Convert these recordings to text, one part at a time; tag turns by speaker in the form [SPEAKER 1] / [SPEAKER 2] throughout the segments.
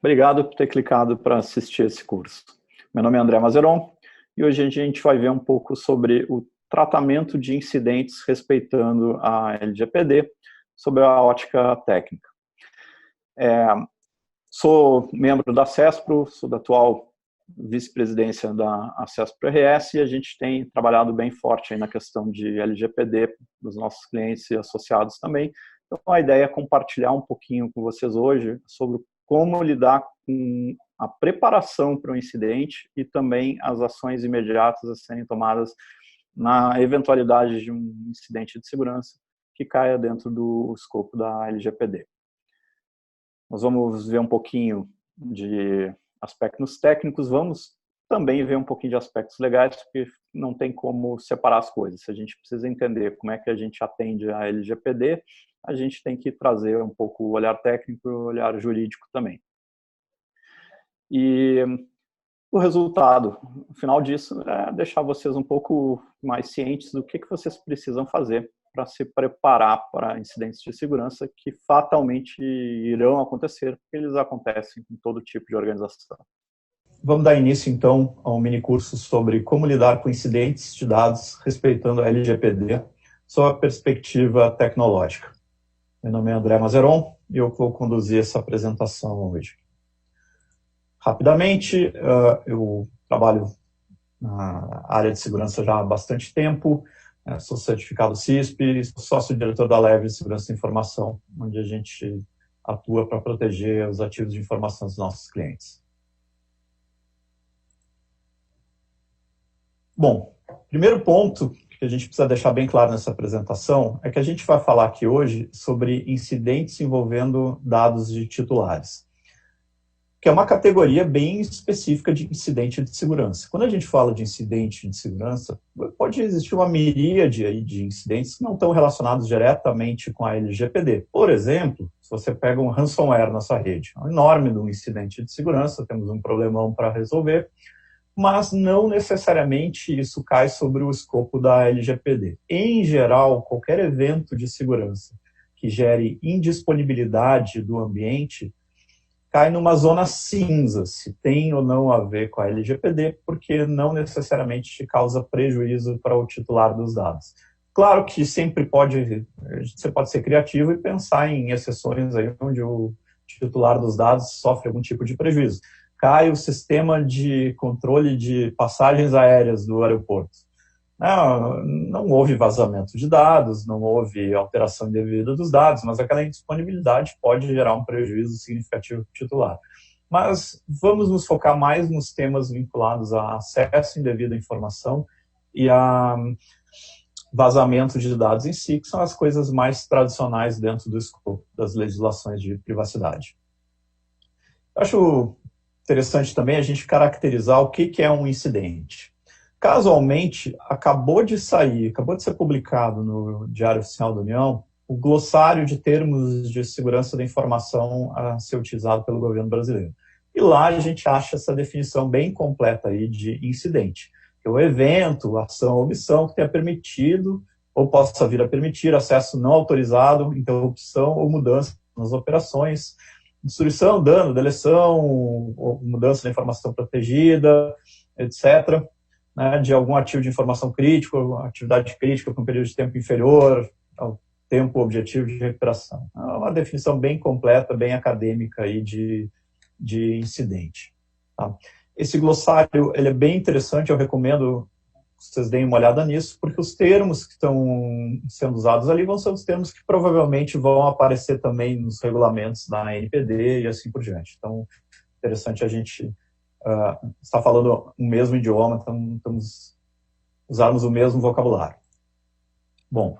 [SPEAKER 1] Obrigado por ter clicado para assistir esse curso. Meu nome é André Mazeron e hoje a gente vai ver um pouco sobre o tratamento de incidentes respeitando a LGPD, sob a ótica técnica. Sou membro da CESPRO, sou da atual vice-presidência da CESPRO RS e a gente tem trabalhado bem forte aí na questão de LGPD dos nossos clientes e associados também. Então, a ideia é compartilhar um pouquinho com vocês hoje sobre como lidar com a preparação para o incidente e também as ações imediatas a serem tomadas na eventualidade de um incidente de segurança que caia dentro do escopo da LGPD. Nós vamos ver um pouquinho de aspectos técnicos, vamos também ver um pouquinho de aspectos legais, porque não tem como separar as coisas. Se a gente precisa entender como é que a gente atende a LGPD, a gente tem que trazer um pouco o olhar técnico e o olhar jurídico também. E o resultado, no final disso, é deixar vocês um pouco mais cientes do que vocês precisam fazer para se preparar para incidentes de segurança que fatalmente irão acontecer, porque eles acontecem com todo tipo de organização. Vamos dar início, então, a um mini curso sobre como lidar com incidentes de dados respeitando a LGPD, sob a perspectiva tecnológica. Meu nome é André Mazeron e eu vou conduzir essa apresentação hoje. Rapidamente, eu trabalho na área de segurança já há bastante tempo, sou certificado CISP, sou sócio-diretor da Leve de Segurança da Informação, onde a gente atua para proteger os ativos de informação dos nossos clientes. Bom, primeiro ponto que a gente precisa deixar bem claro nessa apresentação é que a gente vai falar aqui hoje sobre incidentes envolvendo dados de titulares, que é uma categoria bem específica de incidente de segurança. Quando a gente fala de incidente de segurança, pode existir uma miríade aí de incidentes que não estão relacionados diretamente com a LGPD. Por exemplo, se você pega um ransomware na sua rede, é um enorme de um incidente de segurança, temos um problemão para resolver, mas não necessariamente isso cai sobre o escopo da LGPD. Em geral, qualquer evento de segurança que gere indisponibilidade do ambiente cai numa zona cinza, se tem ou não a ver com a LGPD, porque não necessariamente causa prejuízo para o titular dos dados. Claro que sempre você pode ser criativo e pensar em exceções aí onde o titular dos dados sofre algum tipo de prejuízo. Cai o sistema de controle de passagens aéreas do aeroporto. Não houve vazamento de dados, não houve alteração indevida dos dados, mas aquela indisponibilidade pode gerar um prejuízo significativo para o titular. Mas vamos nos focar mais nos temas vinculados a acesso indevido à informação e a vazamento de dados em si, que são as coisas mais tradicionais dentro do escopo das legislações de privacidade. Eu acho interessante também a gente caracterizar o que é um incidente. Casualmente, acabou de ser publicado no Diário Oficial da União, o glossário de termos de segurança da informação a ser utilizado pelo governo brasileiro. E lá a gente acha essa definição bem completa aí de incidente, que é o evento, ação ou omissão que tenha permitido ou possa vir a permitir acesso não autorizado, interrupção ou mudança nas operações, destruição, dano, deleção, ou mudança da informação protegida, etc., de algum ativo de informação crítica, atividade crítica com um período de tempo inferior ao tempo objetivo de recuperação. É uma definição bem completa, bem acadêmica aí de incidente. Tá? Esse glossário ele é bem interessante, eu recomendo que vocês deem uma olhada nisso, porque os termos que estão sendo usados ali vão ser os termos que provavelmente vão aparecer também nos regulamentos da ANPD e assim por diante. Então, interessante a gente está falando o mesmo idioma, usarmos o mesmo vocabulário. Bom,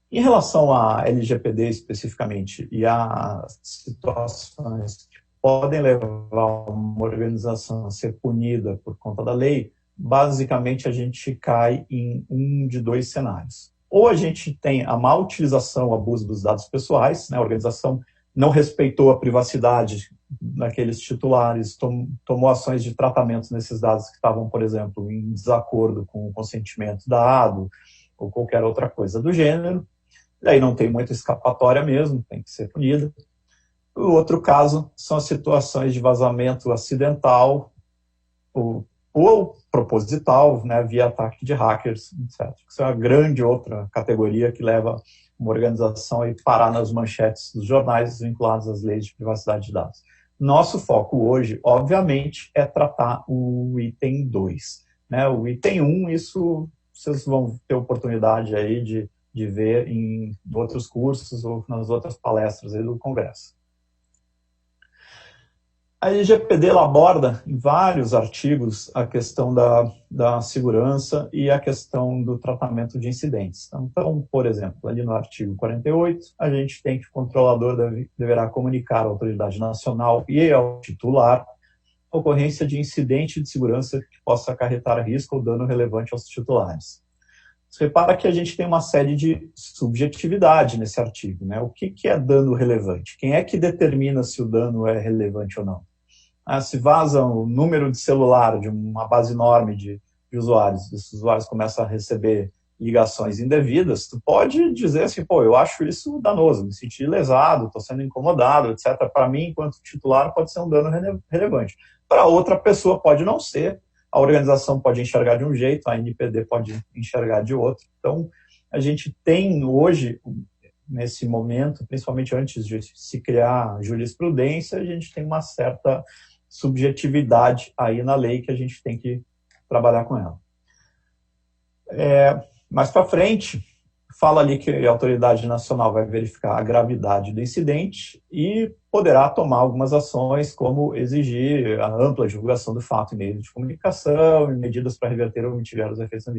[SPEAKER 1] em relação à LGPD especificamente e a situações que podem levar uma organização a ser punida por conta da lei, basicamente a gente cai em um de dois cenários. Ou a gente tem a má utilização, o abuso dos dados pessoais, a organização não respeitou a privacidade naqueles titulares, tomou ações de tratamento nesses dados que estavam, por exemplo, em desacordo com o consentimento dado ou qualquer outra coisa do gênero. E aí não tem muita escapatória mesmo, tem que ser punida. O outro caso são as situações de vazamento acidental ou proposital, né, via ataque de hackers, etc. Isso é uma grande outra categoria que leva uma organização a parar nas manchetes dos jornais vinculados às leis de privacidade de dados. Nosso foco hoje, obviamente, é tratar o item 2. Né? O item 1, isso vocês vão ter oportunidade aí de ver em outros cursos ou nas outras palestras aí do Congresso. A LGPD aborda em vários artigos a questão da segurança e a questão do tratamento de incidentes. Então, por exemplo, ali no artigo 48, a gente tem que o controlador deverá comunicar à autoridade nacional e ao titular a ocorrência de incidente de segurança que possa acarretar risco ou dano relevante aos titulares. Você repara que a gente tem uma série de subjetividade nesse artigo. Né? O que é dano relevante? Quem é que determina se o dano é relevante ou não? Se vaza o número de celular de uma base enorme de usuários, esses usuários começam a receber ligações indevidas, tu pode dizer assim, pô, eu acho isso danoso, me senti lesado, estou sendo incomodado, etc. Para mim, enquanto titular, pode ser um dano relevante. Para outra pessoa pode não ser, a organização pode enxergar de um jeito, a NPD pode enxergar de outro. Então, a gente tem hoje, nesse momento, principalmente antes de se criar jurisprudência, a gente tem uma certa subjetividade aí na lei que a gente tem que trabalhar com ela. Mais para frente, fala ali que a autoridade nacional vai verificar a gravidade do incidente e poderá tomar algumas ações, como exigir a ampla divulgação do fato em meios de comunicação e medidas para reverter ou mitigar os efeitos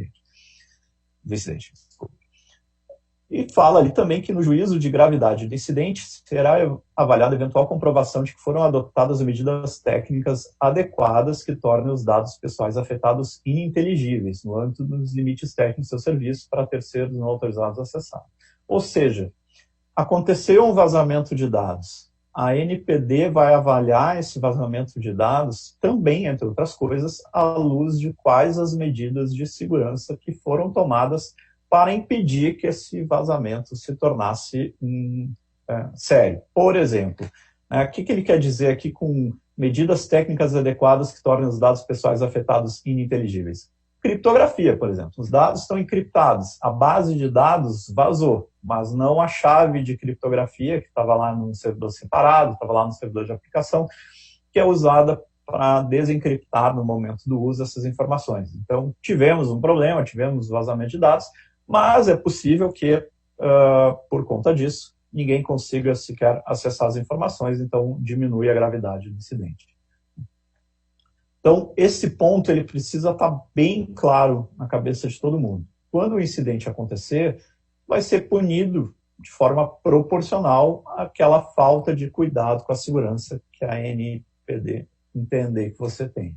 [SPEAKER 1] do incidente. E fala ali também que no juízo de gravidade do incidente será avaliada a eventual comprovação de que foram adotadas medidas técnicas adequadas que tornem os dados pessoais afetados ininteligíveis no âmbito dos limites técnicos do seu serviço para terceiros não autorizados a acessar. Ou seja, aconteceu um vazamento de dados. A NPD vai avaliar esse vazamento de dados também, entre outras coisas, à luz de quais as medidas de segurança que foram tomadas para impedir que esse vazamento se tornasse sério. Por exemplo, o que ele quer dizer aqui com medidas técnicas adequadas que tornem os dados pessoais afetados ininteligíveis? Criptografia, por exemplo. Os dados estão encriptados, a base de dados vazou, mas não a chave de criptografia, que estava lá num servidor separado, estava lá no servidor de aplicação, que é usada para desencriptar no momento do uso dessas informações. Então, tivemos um problema, tivemos vazamento de dados, mas é possível que, por conta disso, ninguém consiga sequer acessar as informações, então diminui a gravidade do incidente. Então, esse ponto ele precisa estar bem claro na cabeça de todo mundo. Quando o incidente acontecer, vai ser punido de forma proporcional àquela falta de cuidado com a segurança que a NPD entender que você tem.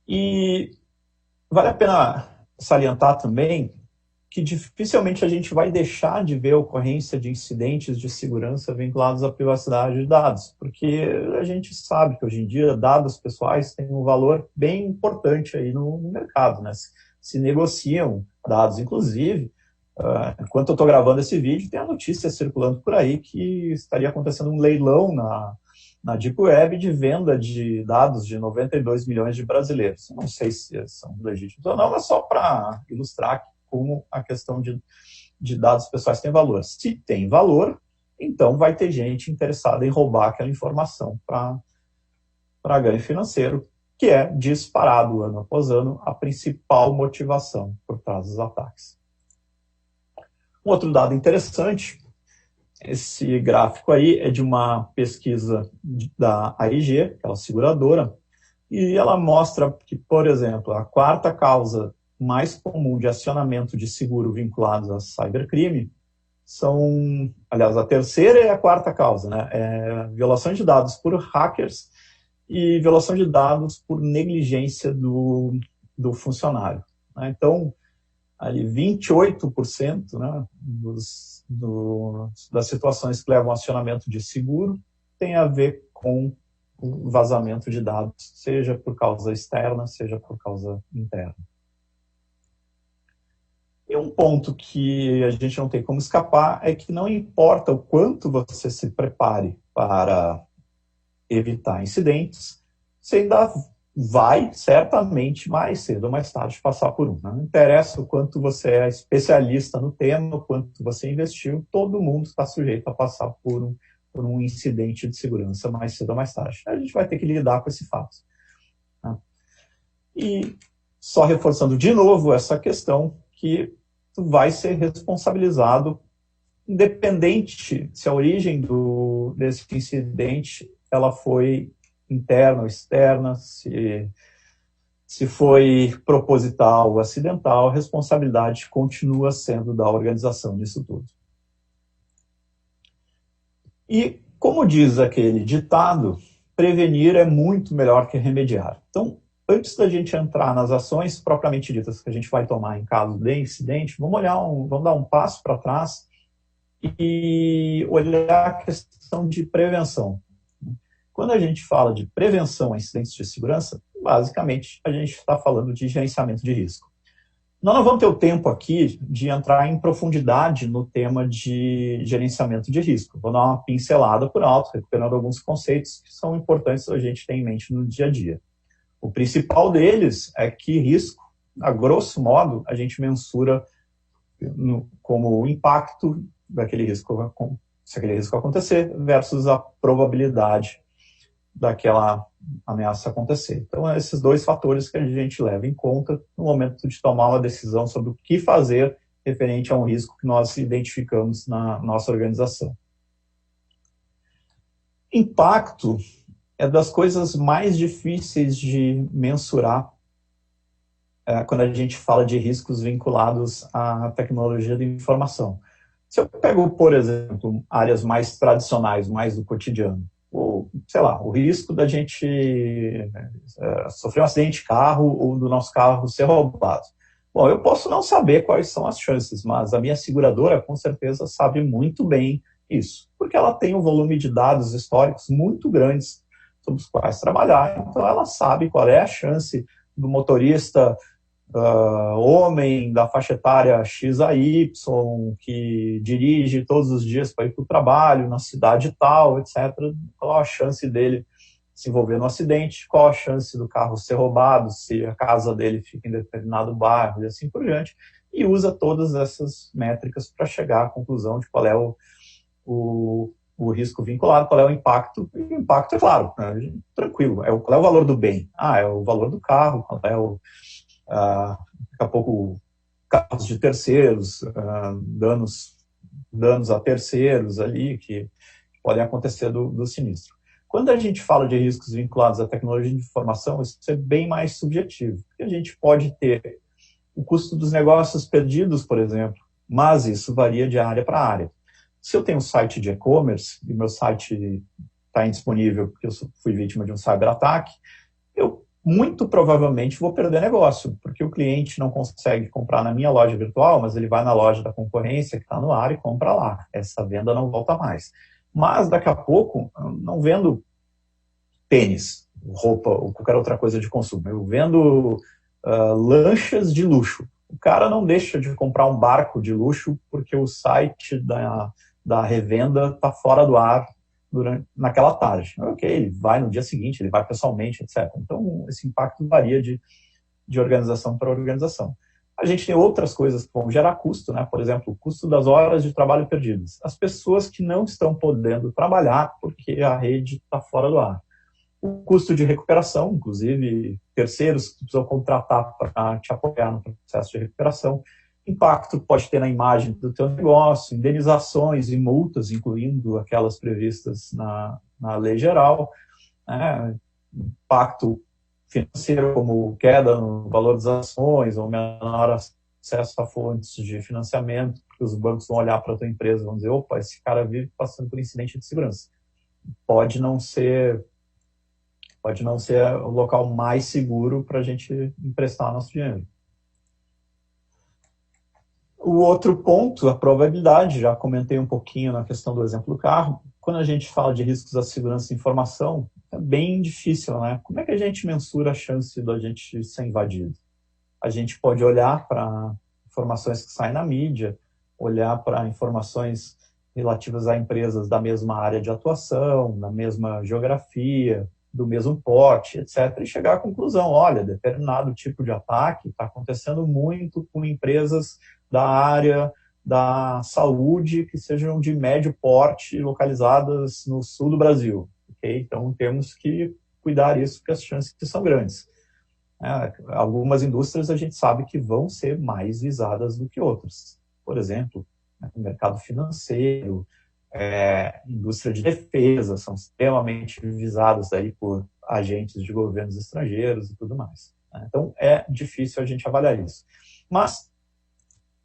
[SPEAKER 1] E vale a pena salientar também que dificilmente a gente vai deixar de ver a ocorrência de incidentes de segurança vinculados à privacidade de dados, porque a gente sabe que hoje em dia dados pessoais têm um valor bem importante aí no mercado, né? Se negociam dados, inclusive, enquanto eu estou gravando esse vídeo, tem a notícia circulando por aí que estaria acontecendo um leilão na Deep Web de venda de dados de 92 milhões de brasileiros. Não sei se são legítimos ou não, mas só para ilustrar como a questão de dados pessoais tem valor. Se tem valor, então vai ter gente interessada em roubar aquela informação para ganho financeiro, que é disparado ano após ano a principal motivação por trás dos ataques. Um outro dado interessante, esse gráfico aí é de uma pesquisa da AIG, aquela seguradora, e ela mostra que, por exemplo, a quarta causa mais comum de acionamento de seguro vinculados a cybercrime são, aliás, a terceira e a quarta causa, né? Violação de dados por hackers e violação de dados por negligência do funcionário. Né? Então, ali 28%, né, das situações que levam a acionamento de seguro tem a ver com o vazamento de dados, seja por causa externa, seja por causa interna. E um ponto que a gente não tem como escapar é que não importa o quanto você se prepare para evitar incidentes, você ainda vai, certamente, mais cedo ou mais tarde, passar por um. Não interessa o quanto você é especialista no tema, o quanto você investiu, todo mundo está sujeito a passar por um incidente de segurança mais cedo ou mais tarde. A gente vai ter que lidar com esse fato. Né? E só reforçando de novo essa questão que tu vai ser responsabilizado, independente se a origem desse incidente ela foi interna ou externa, se foi proposital ou acidental, a responsabilidade continua sendo da organização disso tudo. E, como diz aquele ditado, prevenir é muito melhor que remediar. Então, antes da gente entrar nas ações propriamente ditas que a gente vai tomar em caso de incidente, vamos dar um passo para trás e olhar a questão de prevenção. Quando a gente fala de prevenção a incidentes de segurança, basicamente a gente está falando de gerenciamento de risco. Nós não vamos ter o tempo aqui de entrar em profundidade no tema de gerenciamento de risco. Vou dar uma pincelada por alto, recuperando alguns conceitos que são importantes a gente ter em mente no dia a dia. O principal deles é que risco, a grosso modo, a gente mensura como o impacto daquele risco, se aquele risco acontecer, versus a probabilidade daquela ameaça acontecer. Então, esses dois fatores que a gente leva em conta no momento de tomar uma decisão sobre o que fazer referente a um risco que nós identificamos na nossa organização. Impacto é das coisas mais difíceis de mensurar quando a gente fala de riscos vinculados à tecnologia de informação. Se eu pego, por exemplo, áreas mais tradicionais, mais do cotidiano, ou, sei lá, o risco da gente sofrer um acidente de carro ou do nosso carro ser roubado. Bom, eu posso não saber quais são as chances, mas a minha seguradora com certeza sabe muito bem isso, porque ela tem um volume de dados históricos muito grandes sobre os quais trabalhar, então ela sabe qual é a chance do motorista homem da faixa etária X a Y, que dirige todos os dias para ir para o trabalho, na cidade tal, etc. Qual a chance dele se envolver no acidente, qual a chance do carro ser roubado, se a casa dele fica em determinado bairro e assim por diante, e usa todas essas métricas para chegar à conclusão de qual é o risco vinculado, qual é o impacto. E o impacto é claro, né? Tranquilo, qual é o valor do bem? É o valor do carro, qual é daqui a pouco carros de terceiros, danos a terceiros ali que podem acontecer do sinistro. Quando a gente fala de riscos vinculados à tecnologia de informação, isso é bem mais subjetivo, porque a gente pode ter o custo dos negócios perdidos, por exemplo, mas isso varia de área para área. Se eu tenho um site de e-commerce e meu site está indisponível porque eu fui vítima de um cyberataque, eu muito provavelmente vou perder negócio, porque o cliente não consegue comprar na minha loja virtual, mas ele vai na loja da concorrência que está no ar e compra lá. Essa venda não volta mais. Mas daqui a pouco, não vendo tênis, roupa ou qualquer outra coisa de consumo, eu vendo lanchas de luxo. O cara não deixa de comprar um barco de luxo porque o site da revenda está fora do ar naquela tarde. Ok, ele vai no dia seguinte, ele vai pessoalmente, etc. Então, esse impacto varia de organização para organização. A gente tem outras coisas que vão gerar custo, né? Por exemplo, o custo das horas de trabalho perdidas. As pessoas que não estão podendo trabalhar porque a rede está fora do ar. O custo de recuperação, inclusive terceiros que precisam contratar para te apoiar no processo de recuperação. Impacto pode ter na imagem do teu negócio, indenizações e multas, incluindo aquelas previstas na lei geral, né? Impacto financeiro, como queda no valor das ações, ou menor acesso a fontes de financiamento, porque os bancos vão olhar para a tua empresa e vão dizer, opa, esse cara vive passando por incidente de segurança. Pode não ser o local mais seguro para a gente emprestar nosso dinheiro. O outro ponto, a probabilidade, já comentei um pouquinho na questão do exemplo do carro. Quando a gente fala de riscos à segurança de informação, é bem difícil, né? Como é que a gente mensura a chance da gente ser invadido? A gente pode olhar para informações que saem na mídia, olhar para informações relativas a empresas da mesma área de atuação, na mesma geografia, do mesmo porte, etc., e chegar à conclusão, olha, determinado tipo de ataque está acontecendo muito com empresas da área da saúde que sejam de médio porte, localizadas no sul do Brasil. Okay? Então, temos que cuidar disso, porque as chances são grandes. Algumas indústrias a gente sabe que vão ser mais visadas do que outras. Por exemplo, o mercado financeiro, indústria de defesa, são extremamente visadas aí por agentes de governos estrangeiros e tudo mais. Então, é difícil a gente avaliar isso. Mas,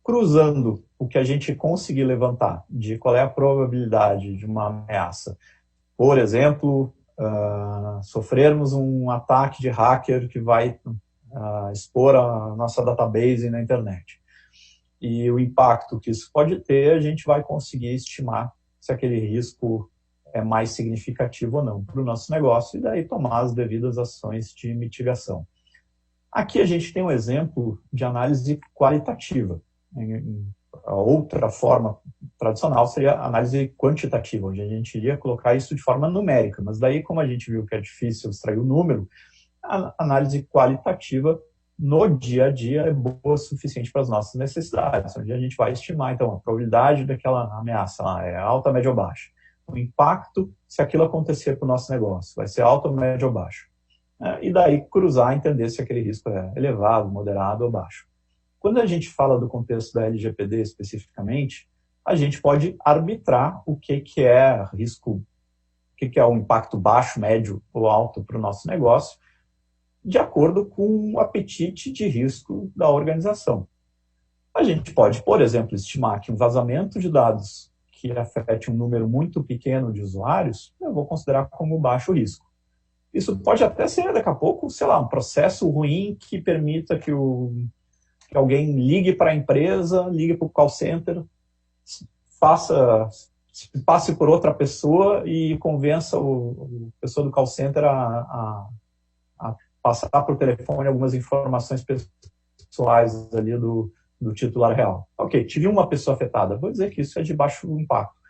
[SPEAKER 1] cruzando o que a gente conseguir levantar de qual é a probabilidade de uma ameaça, por exemplo, sofrermos um ataque de hacker que vai expor a nossa database na internet, e o impacto que isso pode ter, a gente vai conseguir estimar se aquele risco é mais significativo ou não para o nosso negócio, e daí tomar as devidas ações de mitigação. Aqui a gente tem um exemplo de análise qualitativa. A outra forma tradicional seria a análise quantitativa, onde a gente iria colocar isso de forma numérica, mas daí, como a gente viu que é difícil extrair o número, a análise qualitativa no dia a dia é boa o suficiente para as nossas necessidades, onde a gente vai estimar, então, a probabilidade daquela ameaça lá é alta, média ou baixa. O impacto, se aquilo acontecer para o nosso negócio, vai ser alto, médio ou baixo. E daí cruzar, entender se aquele risco é elevado, moderado ou baixo. Quando a gente fala do contexto da LGPD especificamente, a gente pode arbitrar o que é risco, o que é um impacto baixo, médio ou alto para o nosso negócio, de acordo com o apetite de risco da organização. A gente pode, por exemplo, estimar que um vazamento de dados que afete um número muito pequeno de usuários, eu vou considerar como baixo risco. Isso pode até ser, daqui a pouco, sei lá, um processo ruim que permita que alguém ligue para a empresa, ligue para o call center, passe por outra pessoa e convença a pessoa do call center a passar por telefone algumas informações pessoais ali do titular real. Ok, tive uma pessoa afetada, vou dizer que isso é de baixo impacto.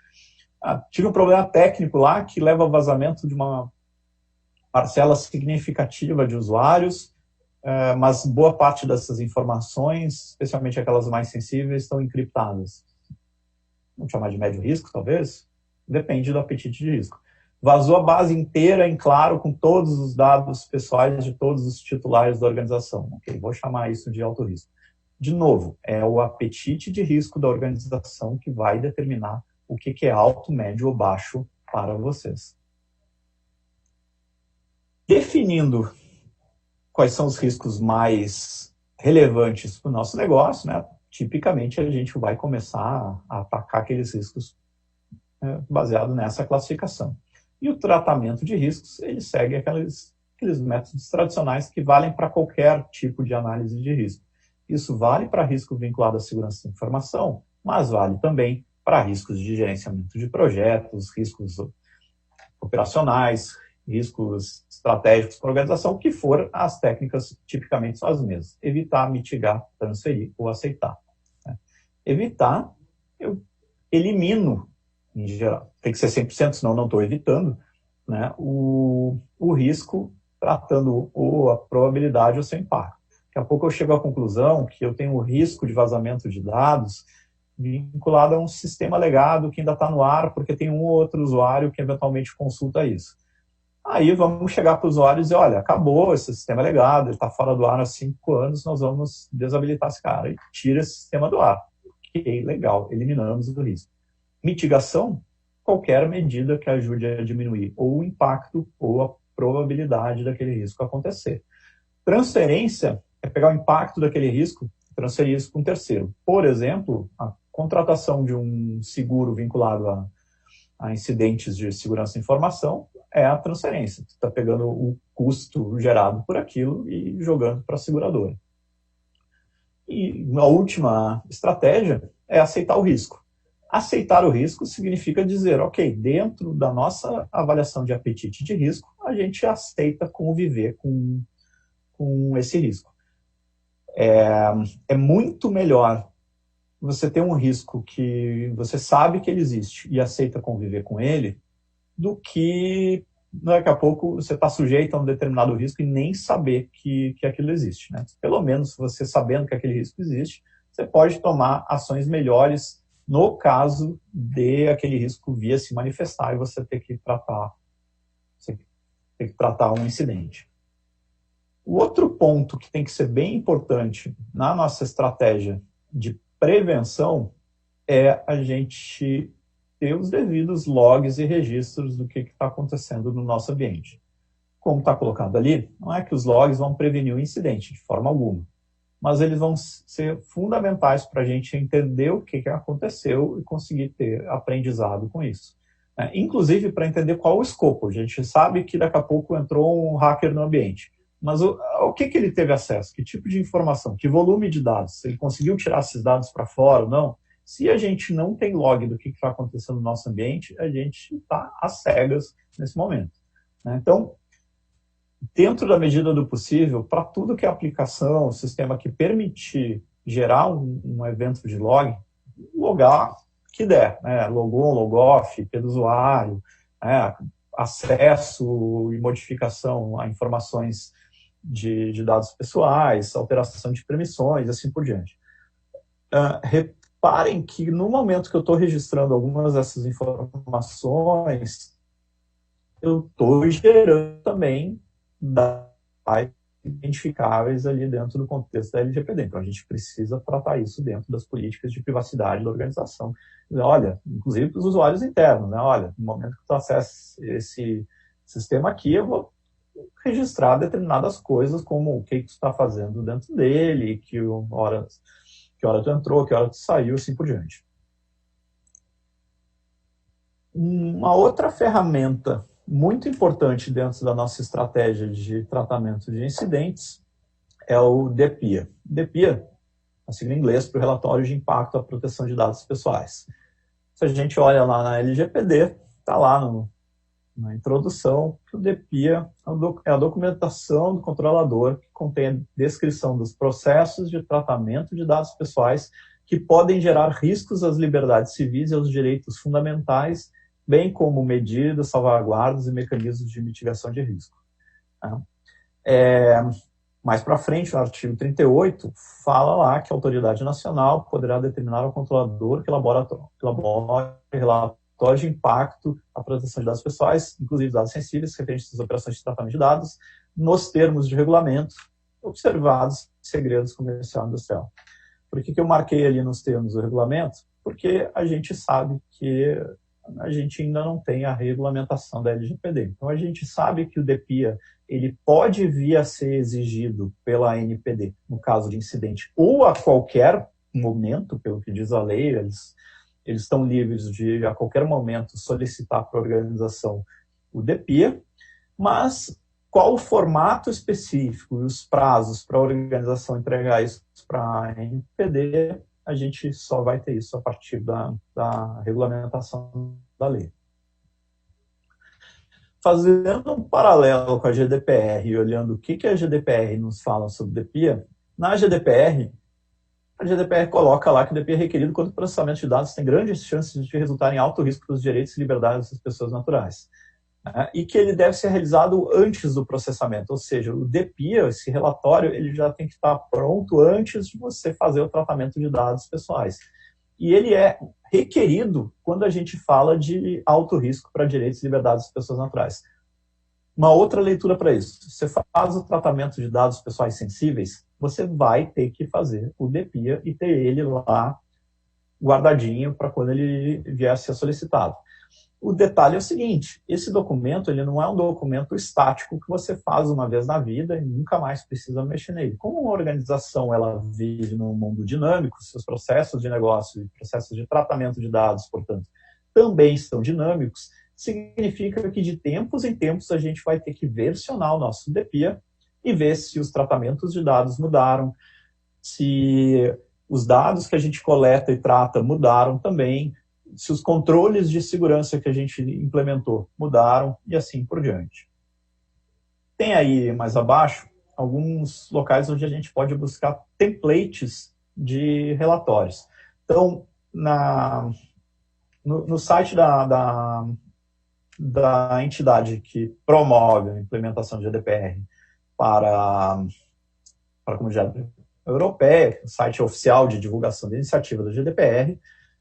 [SPEAKER 1] Tive um problema técnico lá que leva ao vazamento de uma parcela significativa de usuários, mas boa parte dessas informações, especialmente aquelas mais sensíveis, estão encriptadas. Vamos chamar de médio risco, talvez? Depende do apetite de risco. Vazou a base inteira em claro com todos os dados pessoais de todos os titulares da organização. Ok, vou chamar isso de alto risco. De novo, é o apetite de risco da organização que vai determinar o que é alto, médio ou baixo para vocês. Definindo quais são os riscos mais relevantes para o nosso negócio, né? Tipicamente a gente vai começar a atacar aqueles riscos baseado nessa classificação. E o tratamento de riscos, ele segue aqueles métodos tradicionais que valem para qualquer tipo de análise de risco. Isso vale para risco vinculado à segurança da informação, mas vale também para riscos de gerenciamento de projetos, riscos operacionais, riscos estratégicos para a organização, que for as técnicas tipicamente são as mesmas. Evitar, mitigar, transferir ou aceitar. Evitar, eu elimino, em geral, tem que ser 100%, senão não estou evitando, né, o risco, tratando ou a probabilidade ou seu impacto. Daqui a pouco eu chego à conclusão que eu tenho o risco de vazamento de dados vinculado a um sistema legado que ainda está no ar, porque tem um ou outro usuário que eventualmente consulta isso. Aí vamos chegar para os usuários e dizer, olha, acabou esse sistema legado, ele está fora do ar há 5 anos, nós vamos desabilitar esse cara e tira esse sistema do ar. Ok, legal, eliminamos o risco. Mitigação, qualquer medida que ajude a diminuir ou o impacto ou a probabilidade daquele risco acontecer. Transferência é pegar o impacto daquele risco e transferir isso para um terceiro. Por exemplo, a contratação de um seguro vinculado a incidentes de segurança da informação é a transferência. Você está pegando o custo gerado por aquilo e jogando para a seguradora. E a última estratégia é aceitar o risco. Aceitar o risco significa dizer, ok, dentro da nossa avaliação de apetite de risco, a gente aceita conviver com esse risco. É muito melhor você ter um risco que você sabe que ele existe e aceita conviver com ele, do que daqui a pouco você está sujeito a um determinado risco e nem saber que aquilo existe, né? Pelo menos você sabendo que aquele risco existe, você pode tomar ações melhores no caso de aquele risco vir a se manifestar e você ter que tratar um incidente. O outro ponto que tem que ser bem importante na nossa estratégia de prevenção é a gente ter os devidos logs e registros do que está acontecendo no nosso ambiente. Como está colocado ali, não é que os logs vão prevenir o incidente, de forma alguma, mas eles vão ser fundamentais para a gente entender o que aconteceu e conseguir ter aprendizado com isso. Inclusive para entender qual o escopo. A gente sabe que daqui a pouco entrou um hacker no ambiente, mas o que ele teve acesso? Que tipo de informação? Que volume de dados? Ele conseguiu tirar esses dados para fora ou não? Se a gente não tem log do que está acontecendo no nosso ambiente, a gente está às cegas nesse momento. Então, dentro da medida do possível, para tudo que é aplicação, sistema que permitir gerar um evento de log, logar que der, logon, logoff, IP do usuário, acesso e modificação a informações de dados pessoais, alteração de permissões, assim por diante. Reparem que no momento que eu estou registrando algumas dessas informações, eu estou gerando também dados identificáveis ali dentro do contexto da LGPD. Então, a gente precisa tratar isso dentro das políticas de privacidade da organização. Olha, inclusive para os usuários internos, Olha, no momento que tu acessa esse sistema aqui, eu vou registrar determinadas coisas, como o que tu está fazendo dentro dele, que hora tu entrou, que hora tu saiu, assim por diante. Uma outra ferramenta muito importante dentro da nossa estratégia de tratamento de incidentes é o DPIA. DPIA, a sigla em inglês para o Relatório de Impacto à Proteção de Dados Pessoais. Se a gente olha lá na LGPD, está lá na introdução que o DPIA é a documentação do controlador que contém a descrição dos processos de tratamento de dados pessoais que podem gerar riscos às liberdades civis e aos direitos fundamentais, bem como medidas, salvaguardas e mecanismos de mitigação de risco. Mais para frente, no artigo 38, fala lá que a autoridade nacional poderá determinar ao controlador que elabore relatórios de impacto à proteção de dados pessoais, inclusive dados sensíveis, referentes às operações de tratamento de dados, nos termos de regulamento, observados segredos comercial e industrial. Por que eu marquei ali nos termos do regulamento? Porque a gente sabe que a gente ainda não tem a regulamentação da LGPD. Então, a gente sabe que o DPIA ele pode vir a ser exigido pela ANPD no caso de incidente, ou a qualquer momento, pelo que diz a lei, eles estão livres de, a qualquer momento, solicitar para a organização o DPIA, mas qual o formato específico e os prazos para a organização entregar isso para a ANPD, a gente só vai ter isso a partir da regulamentação da lei. Fazendo um paralelo com a GDPR e olhando o que a GDPR nos fala sobre o DPIA, na GDPR, a GDPR coloca lá que o DPIA é requerido quando o processamento de dados tem grandes chances de resultar em alto risco para os direitos e liberdades das pessoas naturais. E que ele deve ser realizado antes do processamento, ou seja, o DPIA, esse relatório, ele já tem que estar pronto antes de você fazer o tratamento de dados pessoais. E ele é requerido quando a gente fala de alto risco para direitos e liberdades das pessoas naturais. Uma outra leitura para isso, você faz o tratamento de dados pessoais sensíveis, você vai ter que fazer o DPIA e ter ele lá guardadinho para quando ele vier a ser solicitado. O detalhe é o seguinte, esse documento ele não é um documento estático que você faz uma vez na vida e nunca mais precisa mexer nele. Como uma organização ela vive num mundo dinâmico, seus processos de negócio e processos de tratamento de dados, portanto, também estão dinâmicos, significa que de tempos em tempos a gente vai ter que versionar o nosso DPIA e ver se os tratamentos de dados mudaram, se os dados que a gente coleta e trata mudaram também, se os controles de segurança que a gente implementou mudaram e assim por diante. Tem aí mais abaixo alguns locais onde a gente pode buscar templates de relatórios. Então, no site da entidade que promove a implementação de GDPR para a comunidade europeia, o site oficial de divulgação da iniciativa do GDPR,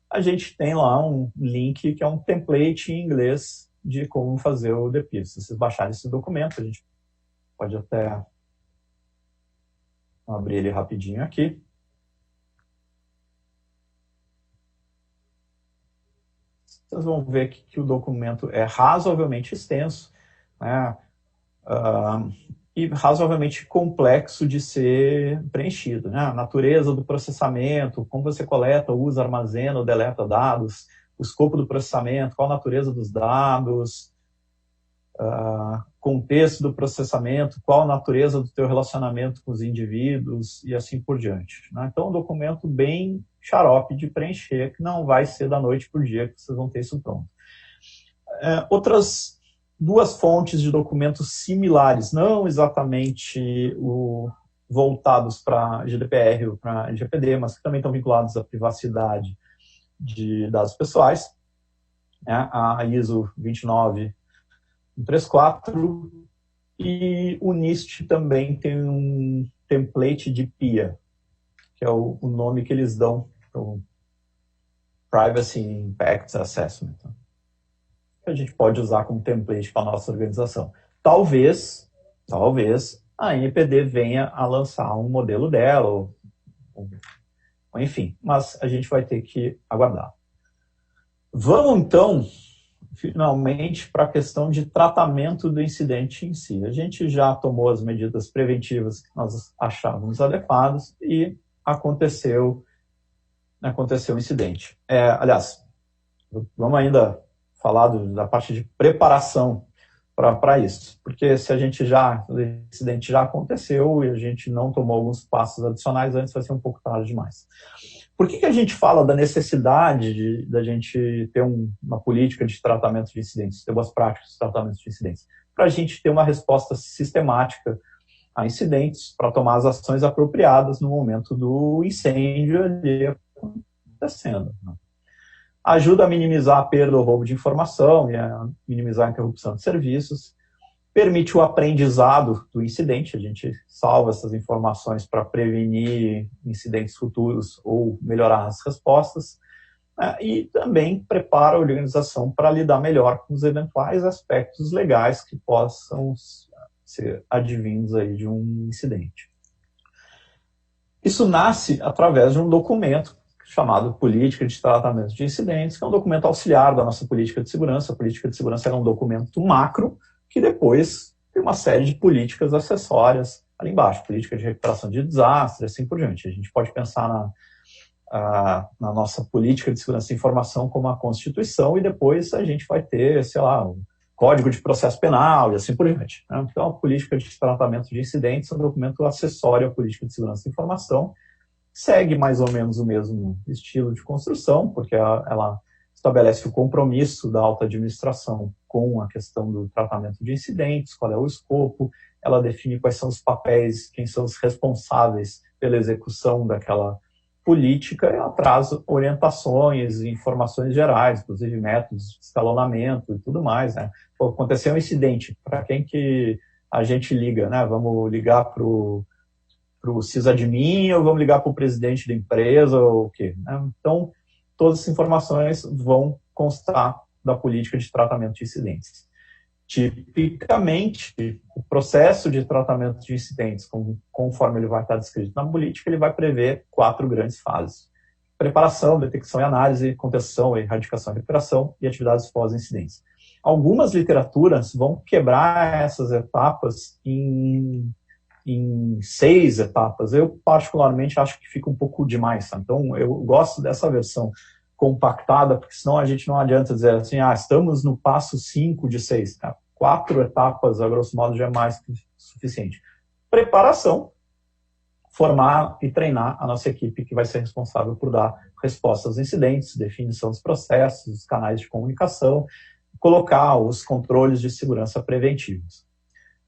[SPEAKER 1] a gente tem lá um link que é um template em inglês de como fazer o DPIR. Se vocês baixarem esse documento, a gente pode até abrir ele rapidinho aqui. Vocês vão ver que o documento é razoavelmente extenso, né? E razoavelmente complexo de ser preenchido, né? A natureza do processamento, como você coleta, usa, armazena ou deleta dados, o escopo do processamento, qual a natureza dos dados, contexto do processamento, qual a natureza do teu relacionamento com os indivíduos e assim por diante, né? Então, um documento bem xarope de preencher, que não vai ser da noite para o dia que vocês vão ter isso pronto. Outras duas fontes de documentos similares, não exatamente voltados para GDPR ou para LGPD, mas que também estão vinculados à privacidade de dados pessoais, né? A ISO 29134 e o NIST também tem um template de PIA, que é o nome que eles dão para o Privacy Impact Assessment, que a gente pode usar como template para a nossa organização. Talvez a NPD venha a lançar um modelo dela, ou enfim, mas a gente vai ter que aguardar. Vamos, então, finalmente, para a questão de tratamento do incidente em si. A gente já tomou as medidas preventivas que nós achávamos adequadas e aconteceu o incidente. Aliás, vamos ainda falar da parte de preparação para isso, porque se o incidente já aconteceu e a gente não tomou alguns passos adicionais antes, vai ser um pouco tarde demais. Por que a gente fala da necessidade da gente ter uma política de tratamento de incidentes, ter boas práticas de tratamento de incidentes? Para a gente ter uma resposta sistemática a incidentes, para tomar as ações apropriadas no momento do incêndio ali acontecendo. Ajuda a minimizar a perda ou roubo de informação e a minimizar a interrupção de serviços, permite o aprendizado do incidente, a gente salva essas informações para prevenir incidentes futuros ou melhorar as respostas, né? E também prepara a organização para lidar melhor com os eventuais aspectos legais que possam ser advindos aí de um incidente. Isso nasce através de um documento chamado Política de Tratamento de Incidentes, que é um documento auxiliar da nossa política de segurança. A política de segurança é um documento macro, que depois tem uma série de políticas acessórias ali embaixo, política de recuperação de desastre, assim por diante. A gente pode pensar na nossa política de segurança da informação como a Constituição, e depois a gente vai ter, sei lá, um Código de Processo Penal e assim por diante, né? Então, a política de tratamento de incidentes é um documento acessório à política de segurança da informação, segue mais ou menos o mesmo estilo de construção, porque ela estabelece o compromisso da alta administração com a questão do tratamento de incidentes, qual é o escopo, ela define quais são os papéis, quem são os responsáveis pela execução daquela política, e ela traz orientações e informações gerais, inclusive métodos de escalonamento e tudo mais, né? Pô, aconteceu um incidente, para quem que a gente liga, né? Vamos ligar para o sysadmin ou vamos ligar para o presidente da empresa ou o quê, né? Então, todas as informações vão constar da política de tratamento de incidentes. Tipicamente, o processo de tratamento de incidentes, conforme ele vai estar descrito na política, ele vai prever 4 grandes fases: preparação, detecção e análise, contenção, erradicação e recuperação e atividades pós-incidentes. Algumas literaturas vão quebrar essas etapas em 6 etapas. Eu, particularmente, acho que fica um pouco demais, sabe? Então, eu gosto dessa versão compactada, porque senão a gente não adianta dizer assim, estamos no passo 5 de 6. 4 etapas, a grosso modo, já é mais que suficiente. Preparação, formar e treinar a nossa equipe que vai ser responsável por dar resposta aos incidentes, definição dos processos, os canais de comunicação, colocar os controles de segurança preventivos.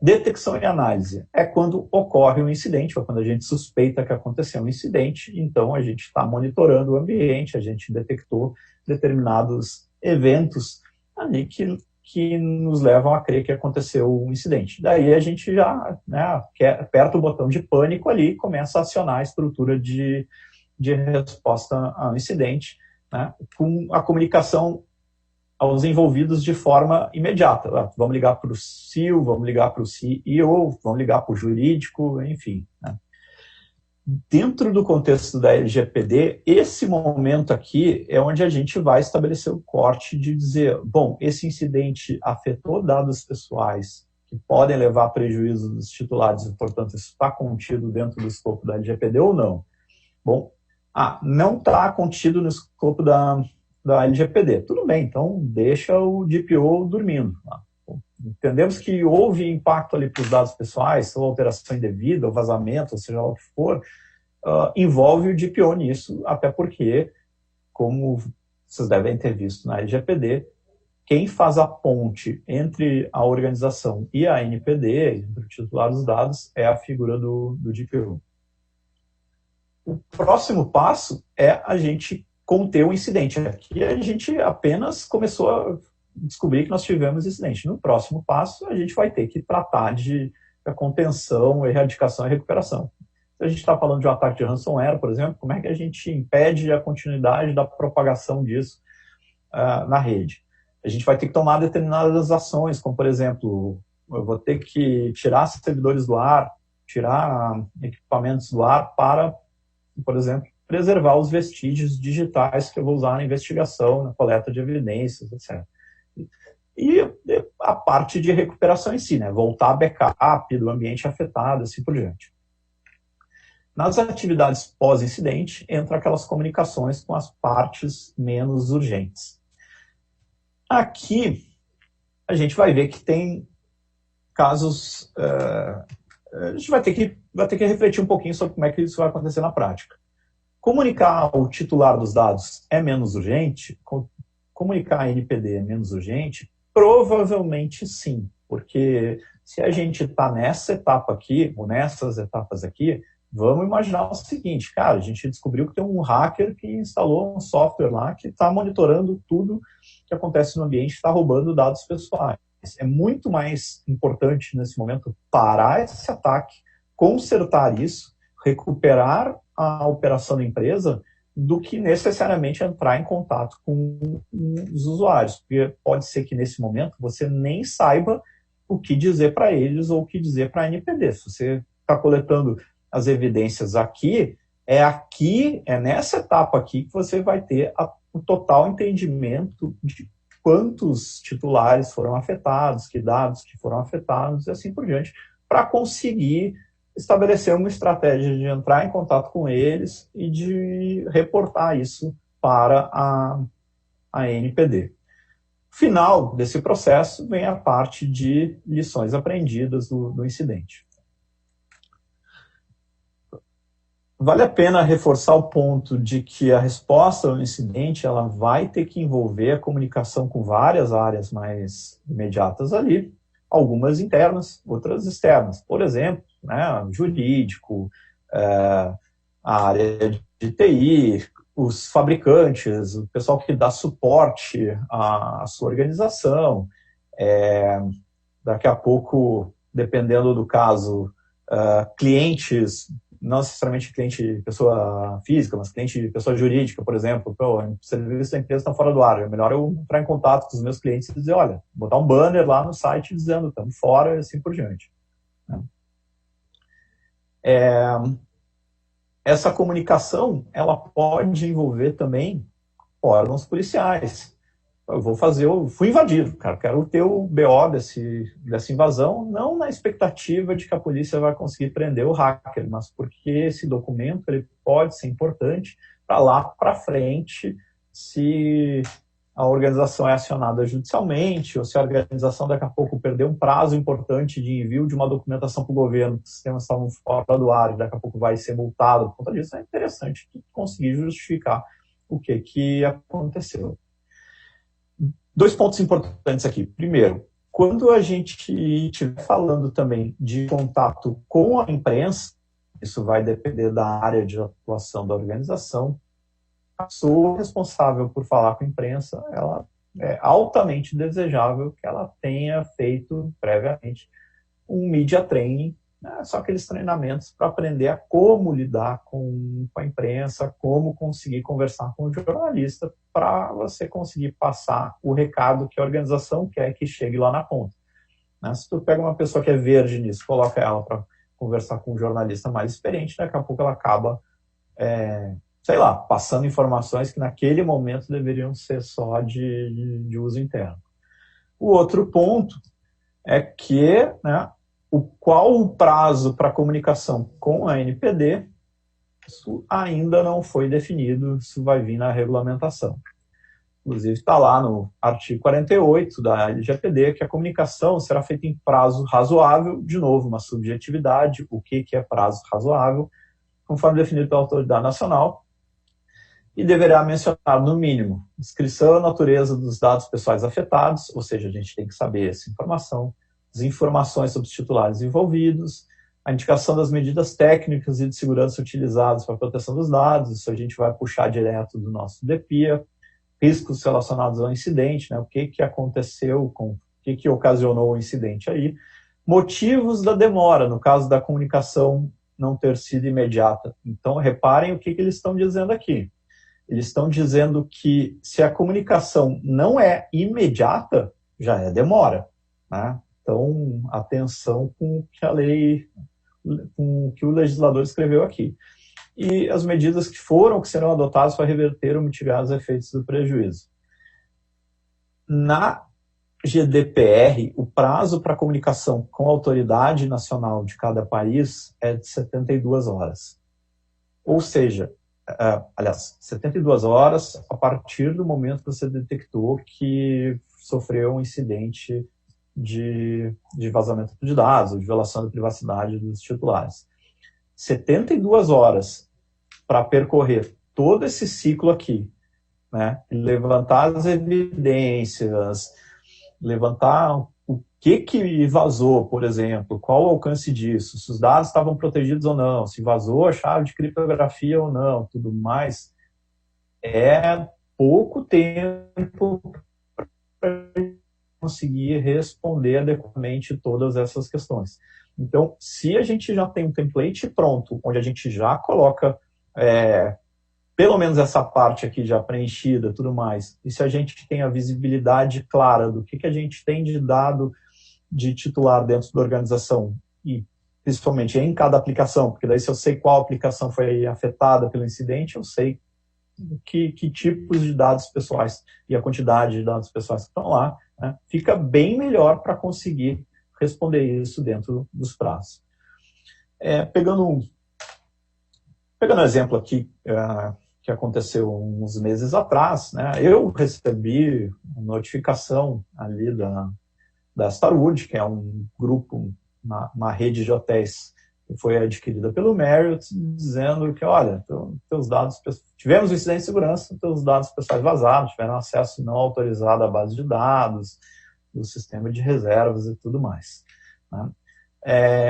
[SPEAKER 1] Detecção e análise é quando ocorre um incidente, ou quando a gente suspeita que aconteceu um incidente, então a gente está monitorando o ambiente, a gente detectou determinados eventos ali que nos levam a crer que aconteceu um incidente. Daí a gente já, né, aperta o botão de pânico ali e começa a acionar a estrutura de resposta ao incidente, né, com a comunicação aos envolvidos de forma imediata. Vamos ligar para o CIO, vamos ligar para o CEO, vamos ligar para o jurídico, enfim. Né. Dentro do contexto da LGPD, esse momento aqui é onde a gente vai estabelecer o corte de dizer, bom, esse incidente afetou dados pessoais que podem levar a prejuízo dos titulares e, portanto, isso está contido dentro do escopo da LGPD ou não? Bom, não está contido no escopo da LGPD. Tudo bem, então deixa o DPO dormindo. Entendemos que houve impacto ali para os dados pessoais, ou alteração indevida, ou vazamento, ou seja lá o que for, envolve o DPO nisso, até porque, como vocês devem ter visto na LGPD, quem faz a ponte entre a organização e a NPD, entre o titular dos dados, é a figura do DPO. O próximo passo é a gente conter o incidente. Aqui a gente apenas começou a descobrir que nós tivemos incidente. No próximo passo, a gente vai ter que tratar de contenção, erradicação e recuperação. Se a gente está falando de um ataque de ransomware, por exemplo, como é que a gente impede a continuidade da propagação disso na rede? A gente vai ter que tomar determinadas ações, como, por exemplo, eu vou ter que tirar servidores do ar, tirar equipamentos do ar para, por exemplo, preservar os vestígios digitais que eu vou usar na investigação, na coleta de evidências, etc. E a parte de recuperação em si, né? Voltar a backup do ambiente afetado, assim por diante. Nas atividades pós-incidente, entram aquelas comunicações com as partes menos urgentes. Aqui, a gente vai ver que tem casos... a gente vai ter que refletir um pouquinho sobre como é que isso vai acontecer na prática. Comunicar ao titular dos dados é menos urgente? Comunicar a NPD é menos urgente? Provavelmente sim, porque se a gente está nessa etapa aqui, ou nessas etapas aqui, vamos imaginar o seguinte, cara, a gente descobriu que tem um hacker que instalou um software lá que está monitorando tudo que acontece no ambiente, está roubando dados pessoais. É muito mais importante nesse momento parar esse ataque, consertar isso, recuperar a operação da empresa, do que necessariamente entrar em contato com os usuários. Porque pode ser que nesse momento você nem saiba o que dizer para eles ou o que dizer para a NPD. Se você está coletando as evidências aqui, é nessa etapa aqui que você vai ter o total entendimento de quantos titulares foram afetados, que dados que foram afetados e assim por diante, para conseguir estabelecer uma estratégia de entrar em contato com eles e de reportar isso para a NPD. Final desse processo vem a parte de lições aprendidas do incidente. Vale a pena reforçar o ponto de que a resposta ao incidente ela vai ter que envolver a comunicação com várias áreas mais imediatas ali, algumas internas, outras externas. Por exemplo, né, jurídico, a área de TI, os fabricantes, o pessoal que dá suporte à sua organização. Daqui a pouco, dependendo do caso, clientes, não necessariamente cliente pessoa física, mas cliente pessoa jurídica, por exemplo, o serviço da empresa está fora do ar, é melhor eu entrar em contato com os meus clientes e dizer, olha, botar um banner lá no site dizendo, estamos fora e assim por diante. Essa comunicação, ela pode envolver também órgãos policiais. Eu fui invadido, cara, quero ter o BO dessa invasão, não na expectativa de que a polícia vai conseguir prender o hacker, mas porque esse documento ele pode ser importante para lá para frente, se a organização é acionada judicialmente, ou se a organização daqui a pouco perdeu um prazo importante de envio de uma documentação para o governo, que os sistemas estavam fora do ar, e daqui a pouco vai ser multado por conta disso, é interessante conseguir justificar o que aconteceu. 2 pontos importantes aqui. Primeiro, Quando a gente estiver falando também de contato com a imprensa, isso vai depender da área de atuação da organização, a pessoa responsável por falar com a imprensa, ela é altamente desejável que ela tenha feito previamente um media training, né? Só aqueles treinamentos para aprender a como lidar com a imprensa, como conseguir conversar com o jornalista para você conseguir passar o recado que a organização quer que chegue lá na ponta. Né? Se tu pega uma pessoa que é verde nisso, coloca ela para conversar com um jornalista mais experiente, daqui a pouco ela acaba, sei lá, passando informações que naquele momento deveriam ser só de uso interno. O outro ponto é que, né, qual o prazo para comunicação com a NPD, isso ainda não foi definido, isso vai vir na regulamentação. Inclusive está lá no artigo 48 da LGPD que a comunicação será feita em prazo razoável, de novo, uma subjetividade, o que é prazo razoável, conforme definido pela autoridade nacional, e deverá mencionar, no mínimo, descrição e natureza dos dados pessoais afetados, ou seja, a gente tem que saber essa informação, as informações sobre os titulares envolvidos, a indicação das medidas técnicas e de segurança utilizadas para a proteção dos dados, isso a gente vai puxar direto do nosso DPIA, riscos relacionados ao incidente, né, o que aconteceu, o que ocasionou o incidente aí, motivos da demora, no caso da comunicação não ter sido imediata. Então, reparem o que eles estão dizendo aqui. Eles estão dizendo que se a comunicação não é imediata, já é demora, né? Então, atenção com o que a lei, com o que o legislador escreveu aqui. E as medidas que serão adotadas para reverter ou mitigar os efeitos do prejuízo. Na GDPR, o prazo para comunicação com a autoridade nacional de cada país é de 72 horas. Ou seja, aliás, 72 horas a partir do momento que você detectou que sofreu um incidente de vazamento de dados, ou de violação da privacidade dos titulares. 72 horas para percorrer todo esse ciclo aqui, né? Levantar as evidências, levantar o que vazou, por exemplo, qual o alcance disso, se os dados estavam protegidos ou não, se vazou a chave de criptografia ou não, tudo mais, é pouco tempo para conseguir responder adequadamente todas essas questões. Então, se a gente já tem um template pronto, onde a gente já coloca pelo menos essa parte aqui já preenchida, tudo mais, e se a gente tem a visibilidade clara do que a gente tem de dado de titular dentro da organização, e principalmente em cada aplicação, porque daí se eu sei qual aplicação foi afetada pelo incidente, eu sei que tipos de dados pessoais e a quantidade de dados pessoais que estão lá, né, fica bem melhor para conseguir responder isso dentro dos prazos. Pegando um exemplo aqui que aconteceu uns meses atrás, né, eu recebi uma notificação ali da Starwood, que é um grupo, uma rede de hotéis que foi adquirida pelo Marriott, dizendo que, olha, teus dados, tivemos um incidente de segurança, teus dados pessoais vazaram, tiveram acesso não autorizado à base de dados, do sistema de reservas e tudo mais, né?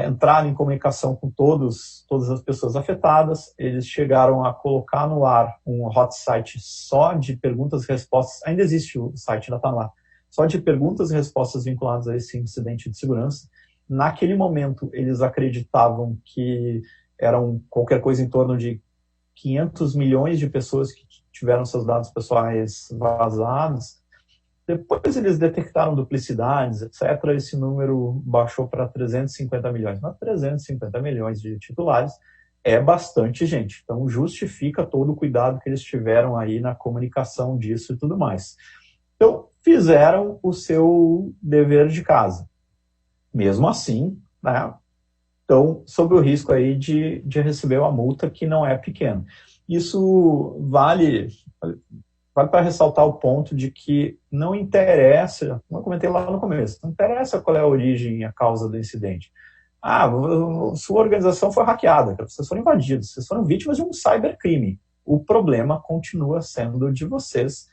[SPEAKER 1] Entraram em comunicação com todas as pessoas afetadas, eles chegaram a colocar no ar um hot site só de perguntas e respostas, ainda existe o site, ainda está lá, só de perguntas e respostas vinculadas a esse incidente de segurança. Naquele momento, eles acreditavam que eram qualquer coisa em torno de 500 milhões de pessoas que tiveram seus dados pessoais vazados. Depois eles detectaram duplicidades, etc. Esse número baixou para 350 milhões. Mas 350 milhões de titulares é bastante gente. Então justifica todo o cuidado que eles tiveram aí na comunicação disso e tudo mais. Então fizeram o seu dever de casa. Mesmo assim, né, estão sob o risco aí de receber uma multa que não é pequena. Isso vale para ressaltar o ponto de que não interessa, como eu comentei lá no começo, não interessa qual é a origem e a causa do incidente. Sua organização foi hackeada, vocês foram invadidos, vocês foram vítimas de um cybercrime. O problema continua sendo de vocês,